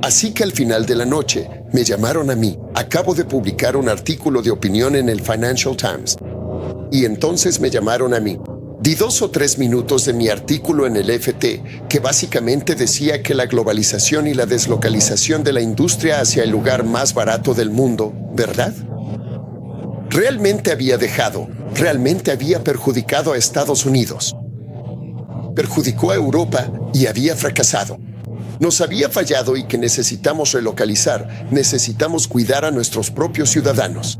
Así que al final de la noche, me llamaron a mí. Acabo de publicar un artículo de opinión en el Financial Times. Y entonces me llamaron a mí. Di 2 o 3 minutos de mi artículo en el FT, que básicamente decía que la globalización y la deslocalización de la industria hacia el lugar más barato del mundo, ¿verdad? Realmente había perjudicado a Estados Unidos. Perjudicó a Europa y había fracasado. Nos había fallado y que necesitamos relocalizar, necesitamos cuidar a nuestros propios ciudadanos.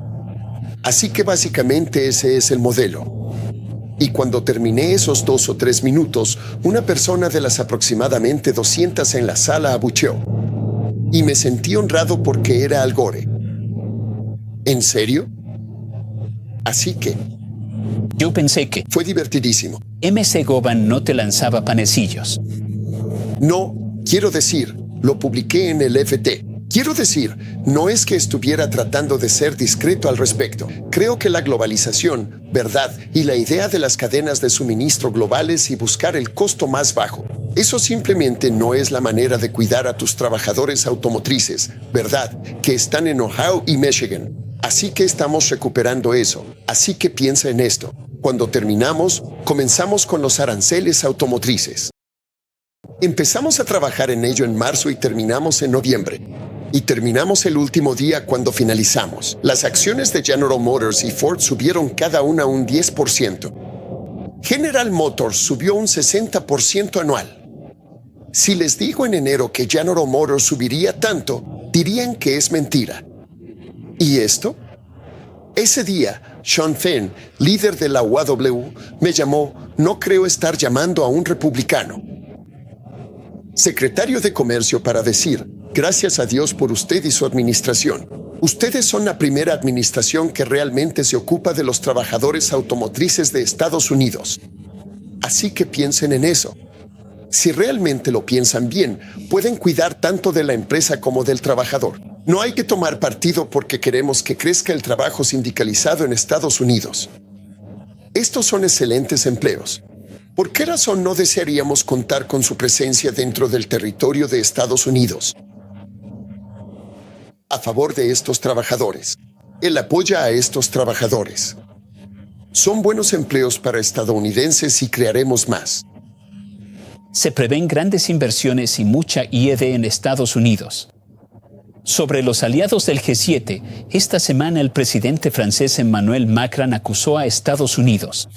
Así que básicamente ese es el modelo. Y cuando terminé esos 2 o 3 minutos, una persona de las aproximadamente 200 en la sala abucheó. Y me sentí honrado porque era Al Gore. ¿En serio? Así que... Yo pensé que fue divertidísimo. MC Govan no te lanzaba panecillos. No, quiero decir, lo publiqué en el FT. Quiero decir, no es que estuviera tratando de ser discreto al respecto. Creo que la globalización, ¿verdad? Y la idea de las cadenas de suministro globales y buscar el costo más bajo. Eso simplemente no es la manera de cuidar a tus trabajadores automotrices, ¿verdad? Que están en Ohio y Michigan. Así que estamos recuperando eso. Así que piensa en esto. Cuando terminamos, comenzamos con los aranceles automotrices. Empezamos a trabajar en ello en marzo y terminamos en noviembre. Y terminamos el último día cuando finalizamos. Las acciones de General Motors y Ford subieron cada una un 10%. General Motors subió un 60% anual. Si les digo en enero que General Motors subiría tanto, dirían que es mentira. ¿Y esto? Ese día, Sean Fenn, líder de la UAW, me llamó. No creo estar llamando a un republicano. Secretario de Comercio para decir, gracias a Dios por usted y su administración. Ustedes son la primera administración que realmente se ocupa de los trabajadores automotrices de Estados Unidos. Así que piensen en eso. Si realmente lo piensan bien, pueden cuidar tanto de la empresa como del trabajador. No hay que tomar partido porque queremos que crezca el trabajo sindicalizado en Estados Unidos. Estos son excelentes empleos. ¿Por qué razón no desearíamos contar con su presencia dentro del territorio de Estados Unidos? A favor de estos trabajadores. Él apoya a estos trabajadores. Son buenos empleos para estadounidenses y crearemos más. Se prevén grandes inversiones y mucha IED en Estados Unidos. Sobre los aliados del G7, esta semana el presidente francés Emmanuel Macron acusó a Estados Unidos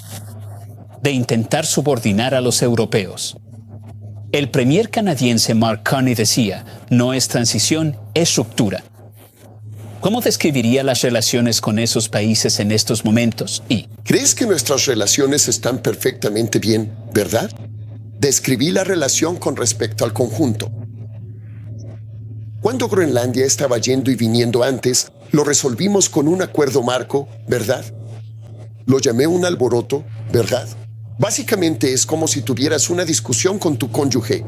de intentar subordinar a los europeos. El premier canadiense Mark Carney decía, no es transición, es ruptura. ¿Cómo describiría las relaciones con esos países en estos momentos? ¿Crees que nuestras relaciones están perfectamente bien, verdad? Describí la relación con respecto al conjunto. Cuando Groenlandia estaba yendo y viniendo antes, lo resolvimos con un acuerdo marco, ¿verdad? Lo llamé un alboroto, ¿verdad? Básicamente es como si tuvieras una discusión con tu cónyuge.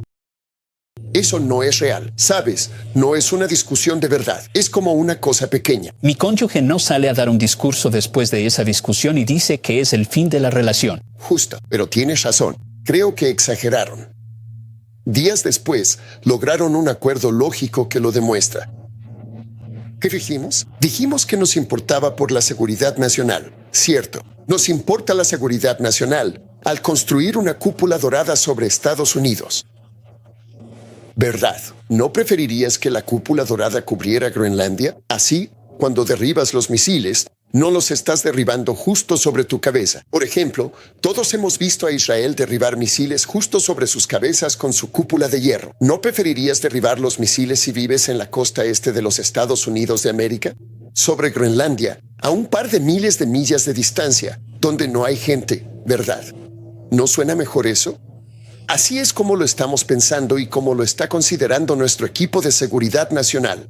Eso no es real, ¿sabes? No es una discusión de verdad. Es como una cosa pequeña. Mi cónyuge no sale a dar un discurso después de esa discusión y dice que es el fin de la relación. Justo, pero tienes razón. Creo que exageraron. Días después, lograron un acuerdo lógico que lo demuestra. ¿Qué dijimos? Dijimos que nos importaba por la seguridad nacional. Cierto, nos importa la seguridad nacional al construir una cúpula dorada sobre Estados Unidos. ¿Verdad? ¿No preferirías que la cúpula dorada cubriera Groenlandia? Así, cuando derribas los misiles, no los estás derribando justo sobre tu cabeza. Por ejemplo, todos hemos visto a Israel derribar misiles justo sobre sus cabezas con su cúpula de hierro. ¿No preferirías derribar los misiles si vives en la costa este de los Estados Unidos de América? Sobre Groenlandia, a un par de miles de millas de distancia, donde no hay gente, ¿verdad? ¿No suena mejor eso? Así es como lo estamos pensando y como lo está considerando nuestro equipo de seguridad nacional.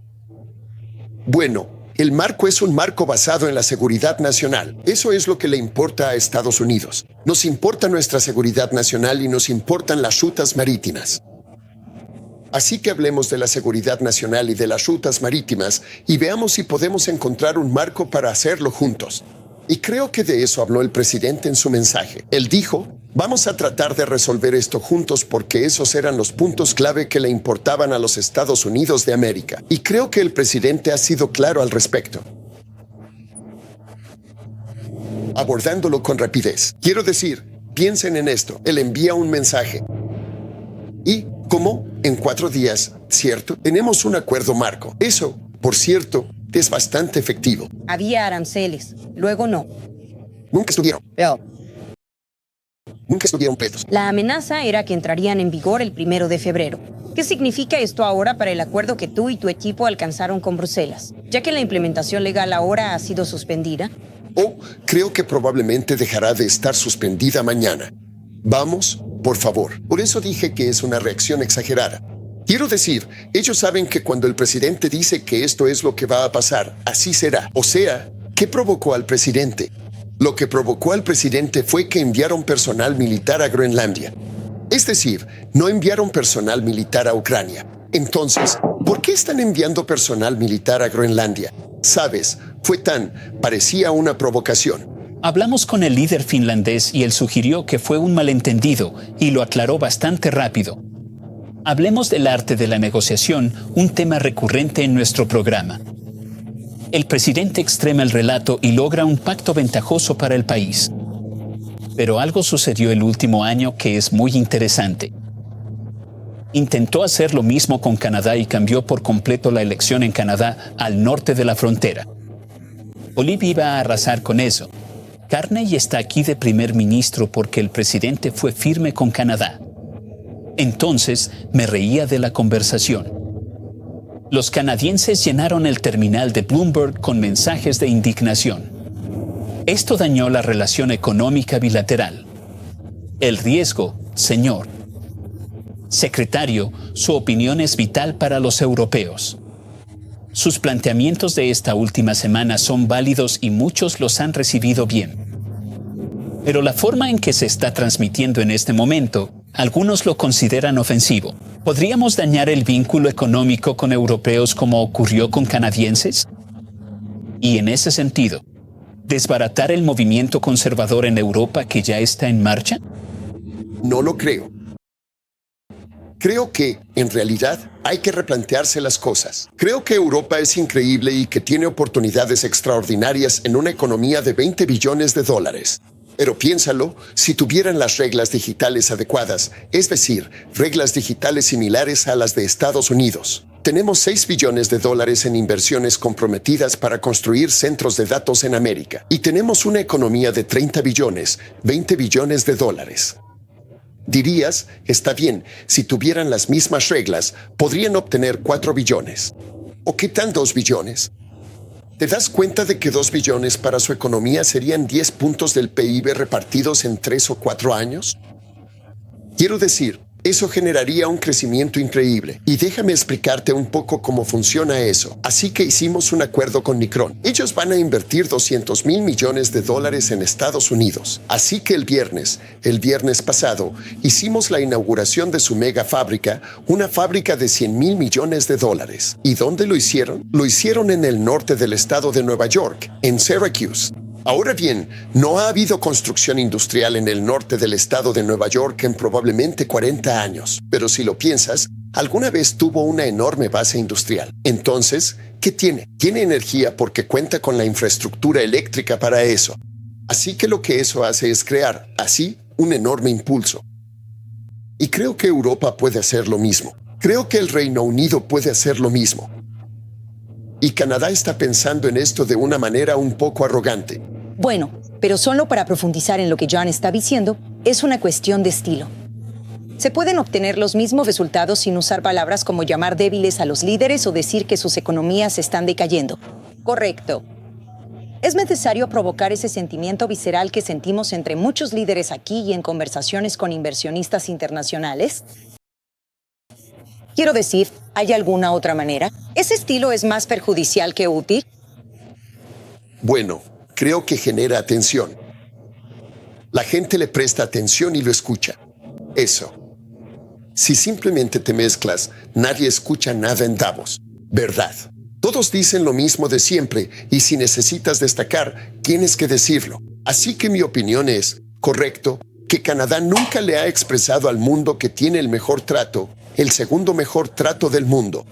Bueno, el marco es un marco basado en la seguridad nacional. Eso es lo que le importa a Estados Unidos. Nos importa nuestra seguridad nacional y nos importan las rutas marítimas. Así que hablemos de la seguridad nacional y de las rutas marítimas y veamos si podemos encontrar un marco para hacerlo juntos. Y creo que de eso habló el presidente en su mensaje. Él dijo: vamos a tratar de resolver esto juntos porque esos eran los puntos clave que le importaban a los Estados Unidos de América. Y creo que el presidente ha sido claro al respecto, abordándolo con rapidez. Quiero decir, piensen en esto. Él envía un mensaje. Y, ¿cómo? En 4 días, ¿cierto? Tenemos un acuerdo marco. Eso, por cierto, es bastante efectivo. Había aranceles, luego no. Nunca estuvieron. Pero Nunca estuvieron pretos. la amenaza era que entrarían en vigor el 1 de febrero. ¿Qué significa esto ahora para el acuerdo que tú y tu equipo alcanzaron con Bruselas? Ya que la implementación legal ahora ha sido suspendida. Creo que probablemente dejará de estar suspendida mañana. Vamos, por favor. Por eso dije que es una reacción exagerada. Quiero decir, ellos saben que cuando el presidente dice que esto es lo que va a pasar, así será. O sea, ¿qué provocó al presidente? Lo que provocó al presidente fue que enviaron personal militar a Groenlandia. Es decir, no enviaron personal militar a Ucrania. Entonces, ¿por qué están enviando personal militar a Groenlandia? ¿Sabes? Parecía una provocación. Hablamos con el líder finlandés y él sugirió que fue un malentendido y lo aclaró bastante rápido. Hablemos del arte de la negociación, un tema recurrente en nuestro programa. El presidente extrema el relato y logra un pacto ventajoso para el país. Pero algo sucedió el último año que es muy interesante. Intentó hacer lo mismo con Canadá y cambió por completo la elección en Canadá al norte de la frontera. Bolivia iba a arrasar con eso. Carney está aquí de primer ministro porque el presidente fue firme con Canadá. Entonces me reía de la conversación. Los canadienses llenaron el terminal de Bloomberg con mensajes de indignación. Esto dañó la relación económica bilateral. El riesgo, señor. Secretario, su opinión es vital para los europeos. Sus planteamientos de esta última semana son válidos y muchos los han recibido bien. Pero la forma en que se está transmitiendo en este momento, algunos lo consideran ofensivo. ¿Podríamos dañar el vínculo económico con europeos como ocurrió con canadienses? Y en ese sentido, ¿desbaratar el movimiento conservador en Europa que ya está en marcha? No lo creo. Creo que, en realidad, hay que replantearse las cosas. Creo que Europa es increíble y que tiene oportunidades extraordinarias en una economía de 20 billones de dólares. Pero piénsalo, si tuvieran las reglas digitales adecuadas, es decir, reglas digitales similares a las de Estados Unidos. Tenemos 6 billones de dólares en inversiones comprometidas para construir centros de datos en América. Y tenemos una economía de 30 billones, 20 billones de dólares. Dirías, está bien, si tuvieran las mismas reglas, podrían obtener 4 billones. ¿O qué tal 2 billones? ¿Te das cuenta de que 2 billones para su economía serían 10 puntos del PIB repartidos en 3 o 4 años? Quiero decir, eso generaría un crecimiento increíble. Y déjame explicarte un poco cómo funciona eso. Así que hicimos un acuerdo con Micron. Ellos van a invertir 200 mil millones de dólares en Estados Unidos. Así que el viernes pasado, hicimos la inauguración de su mega fábrica, una fábrica de 100 mil millones de dólares. ¿Y dónde lo hicieron? Lo hicieron en el norte del estado de Nueva York, en Syracuse. Ahora bien, no ha habido construcción industrial en el norte del estado de Nueva York en probablemente 40 años. Pero si lo piensas, alguna vez tuvo una enorme base industrial. Entonces, ¿qué tiene? Tiene energía porque cuenta con la infraestructura eléctrica para eso. Así que lo que eso hace es crear, así, un enorme impulso. Y creo que Europa puede hacer lo mismo. Creo que el Reino Unido puede hacer lo mismo. Y Canadá está pensando en esto de una manera un poco arrogante. Bueno, pero solo para profundizar en lo que John está diciendo, es una cuestión de estilo. Se pueden obtener los mismos resultados sin usar palabras como llamar débiles a los líderes o decir que sus economías están decayendo. Correcto. ¿Es necesario provocar ese sentimiento visceral que sentimos entre muchos líderes aquí y en conversaciones con inversionistas internacionales? Quiero decir, ¿hay alguna otra manera? ¿Ese estilo es más perjudicial que útil? Bueno, creo que genera atención. La gente le presta atención y lo escucha. Eso. Si simplemente te mezclas, nadie escucha nada en Davos. ¿Verdad? Todos dicen lo mismo de siempre y si necesitas destacar, tienes que decirlo. Así que mi opinión es, correcto, que Canadá nunca le ha expresado al mundo que tiene el mejor trato, el segundo mejor trato del mundo.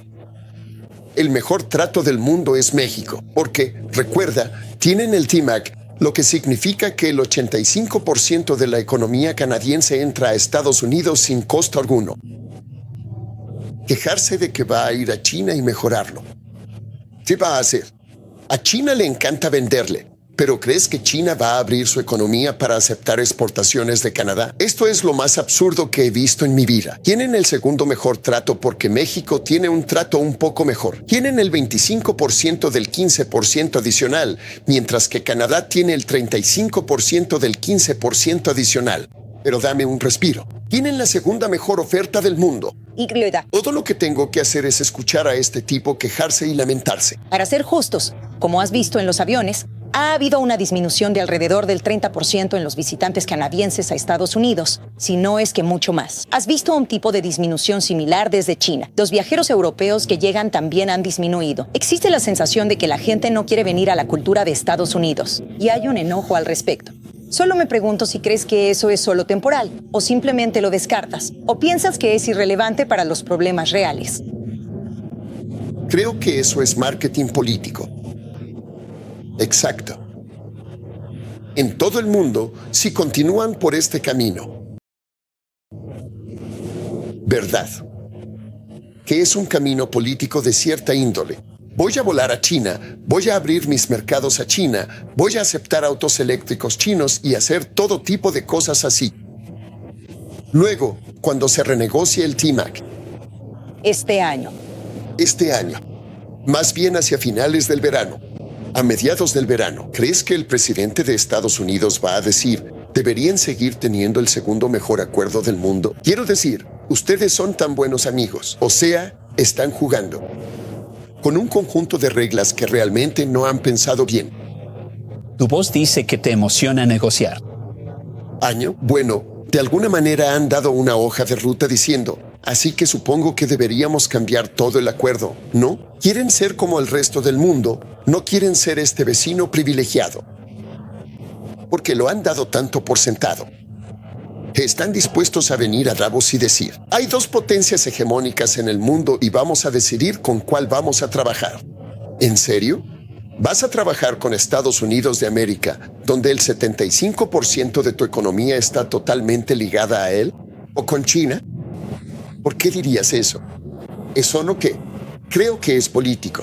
El mejor trato del mundo es México, porque, recuerda, tienen el TMAC, lo que significa que el 85% de la economía canadiense entra a Estados Unidos sin costo alguno. Quejarse de que va a ir a China y mejorarlo. ¿Qué va a hacer? A China le encanta venderle, pero ¿crees que China va a abrir su economía para aceptar exportaciones de Canadá? Esto es lo más absurdo que he visto en mi vida. Tienen el segundo mejor trato porque México tiene un trato un poco mejor. Tienen el 25% del 15% adicional, mientras que Canadá tiene el 35% del 15% adicional. Pero dame un respiro. Tienen la segunda mejor oferta del mundo. Todo lo que tengo que hacer es escuchar a este tipo quejarse y lamentarse. Para ser justos, como has visto en los aviones, ha habido una disminución de alrededor del 30% en los visitantes canadienses a Estados Unidos, si no es que mucho más. ¿Has visto un tipo de disminución similar desde China? Los viajeros europeos que llegan también han disminuido. Existe la sensación de que la gente no quiere venir a la cultura de Estados Unidos, y hay un enojo al respecto. Solo me pregunto si crees que eso es solo temporal, o simplemente lo descartas, o piensas que es irrelevante para los problemas reales. Creo que eso es marketing político. Exacto. En todo el mundo, si continúan por este camino. ¿Verdad? Que es un camino político de cierta índole. Voy a volar a China, voy a abrir mis mercados a China, voy a aceptar autos eléctricos chinos y hacer todo tipo de cosas así. Luego, cuando se renegocie el TMAC. Este año. Más bien hacia finales del verano. A mediados del verano, ¿crees que el presidente de Estados Unidos va a decir, deberían seguir teniendo el segundo mejor acuerdo del mundo? Quiero decir, ustedes son tan buenos amigos, o sea, están jugando con un conjunto de reglas que realmente no han pensado bien. Tu voz dice que te emociona negociar. Bueno, de alguna manera han dado una hoja de ruta diciendo, así que supongo que deberíamos cambiar todo el acuerdo, ¿no? Quieren ser como el resto del mundo, no quieren ser este vecino privilegiado. Porque lo han dado tanto por sentado. Están dispuestos a venir a Davos y decir, hay dos potencias hegemónicas en el mundo y vamos a decidir con cuál vamos a trabajar. ¿En serio? ¿Vas a trabajar con Estados Unidos de América, donde el 75% de tu economía está totalmente ligada a él? ¿O con China? ¿Por qué dirías eso? ¿Eso no qué? Creo que es político.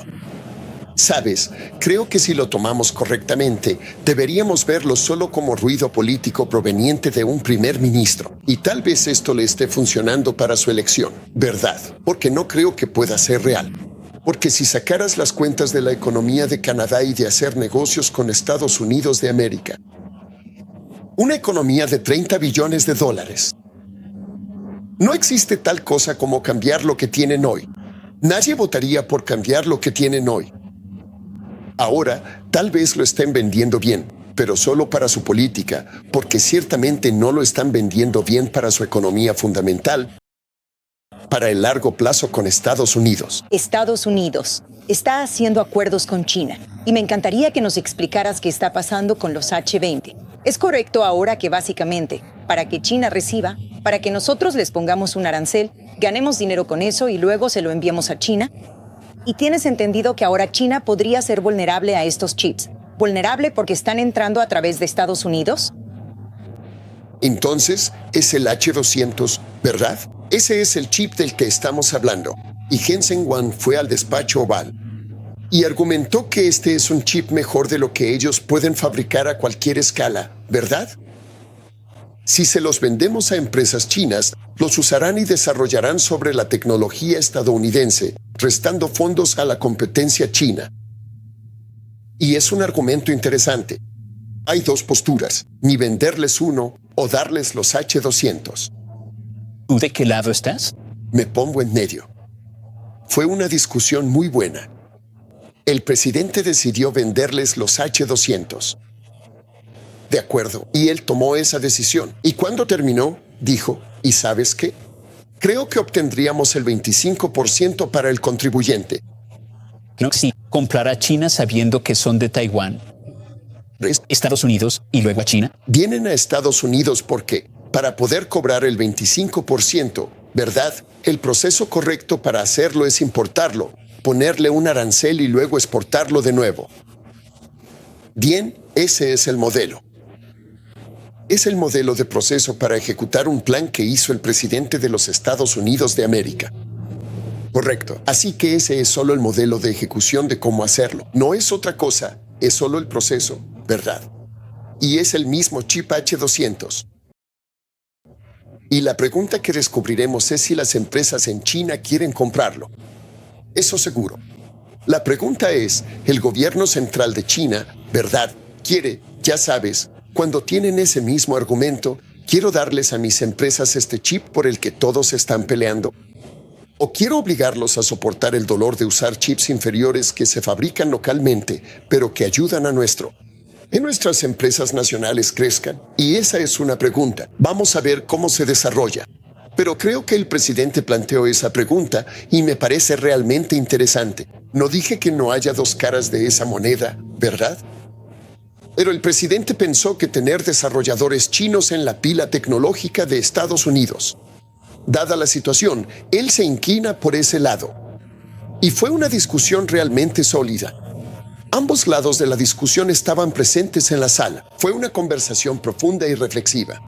Sabes, creo que si lo tomamos correctamente, deberíamos verlo solo como ruido político proveniente de un primer ministro. Y tal vez esto le esté funcionando para su elección, ¿verdad? Porque no creo que pueda ser real. Porque si sacaras las cuentas de la economía de Canadá y de hacer negocios con Estados Unidos de América, una economía de 30 billones de dólares. No existe tal cosa como cambiar lo que tienen hoy. Nadie votaría por cambiar lo que tienen hoy. Ahora, tal vez lo estén vendiendo bien, pero solo para su política, porque ciertamente no lo están vendiendo bien para su economía fundamental, para el largo plazo con Estados Unidos. Estados Unidos está haciendo acuerdos con China, y me encantaría que nos explicaras qué está pasando con los H-20. ¿Es correcto ahora que básicamente, para que China reciba, para que nosotros les pongamos un arancel, ganemos dinero con eso y luego se lo enviamos a China? ¿Y tienes entendido que ahora China podría ser vulnerable a estos chips? ¿Vulnerable porque están entrando a través de Estados Unidos? Entonces, es el H200, ¿verdad? Ese es el chip del que estamos hablando. Y Jensen Huang fue al despacho Oval y argumentó que este es un chip mejor de lo que ellos pueden fabricar a cualquier escala, ¿verdad? Si se los vendemos a empresas chinas, los usarán y desarrollarán sobre la tecnología estadounidense, restando fondos a la competencia china. Y es un argumento interesante. Hay dos posturas, ni venderles uno o darles los H200. ¿Tú de qué lado estás? Me pongo en medio. Fue una discusión muy buena. El presidente decidió venderles los H200. De acuerdo, y él tomó esa decisión. Y cuando terminó, dijo, ¿y sabes qué? Creo que obtendríamos el 25% para el contribuyente. No, sí, comprar a China sabiendo que son de Taiwán, Estados Unidos y luego a China. Vienen a Estados Unidos porque, para poder cobrar el 25%, ¿verdad? El proceso correcto para hacerlo es importarlo, ponerle un arancel y luego exportarlo de nuevo. Bien, ese es el modelo. Es el modelo de proceso para ejecutar un plan que hizo el presidente de los Estados Unidos de América. Correcto. Así que ese es solo el modelo de ejecución de cómo hacerlo. No es otra cosa, es solo el proceso, ¿verdad? Y es el mismo chip H200. Y la pregunta que descubriremos es si las empresas en China quieren comprarlo. Eso seguro. La pregunta es, el gobierno central de China, ¿verdad? Quiere, ya sabes, cuando tienen ese mismo argumento, quiero darles a mis empresas este chip por el que todos están peleando. O quiero obligarlos a soportar el dolor de usar chips inferiores que se fabrican localmente, pero que ayudan a que nuestras empresas nacionales crezcan. Y esa es una pregunta. Vamos a ver cómo se desarrolla. Pero creo que el presidente planteó esa pregunta y me parece realmente interesante. No dije que no haya dos caras de esa moneda, ¿verdad? Pero el presidente pensó que tener desarrolladores chinos en la pila tecnológica de Estados Unidos. Dada la situación, él se inclina por ese lado. Y fue una discusión realmente sólida. Ambos lados de la discusión estaban presentes en la sala. Fue una conversación profunda y reflexiva.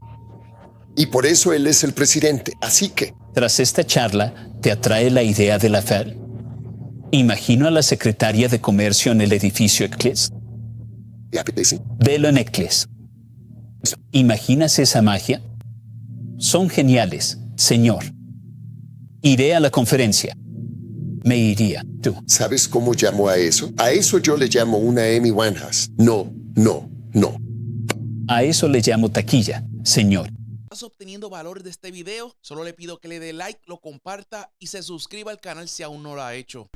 Y por eso él es el presidente. Así que, tras esta charla, ¿te atrae la idea de la Fed? Imagino a la secretaria de Comercio en el edificio Eccles. ¿te apetece? Velo en Eccles. ¿Imaginas esa magia? Son geniales, señor. Iré a la conferencia. Me iría. ¿Tú? ¿Sabes cómo llamo a eso? A eso yo le llamo una Amy Winehouse. No, no, no. A eso le llamo taquilla, señor. ¿Estás obteniendo valor de este video? Solo le pido que le dé like, lo comparta y se suscriba al canal si aún no lo ha hecho.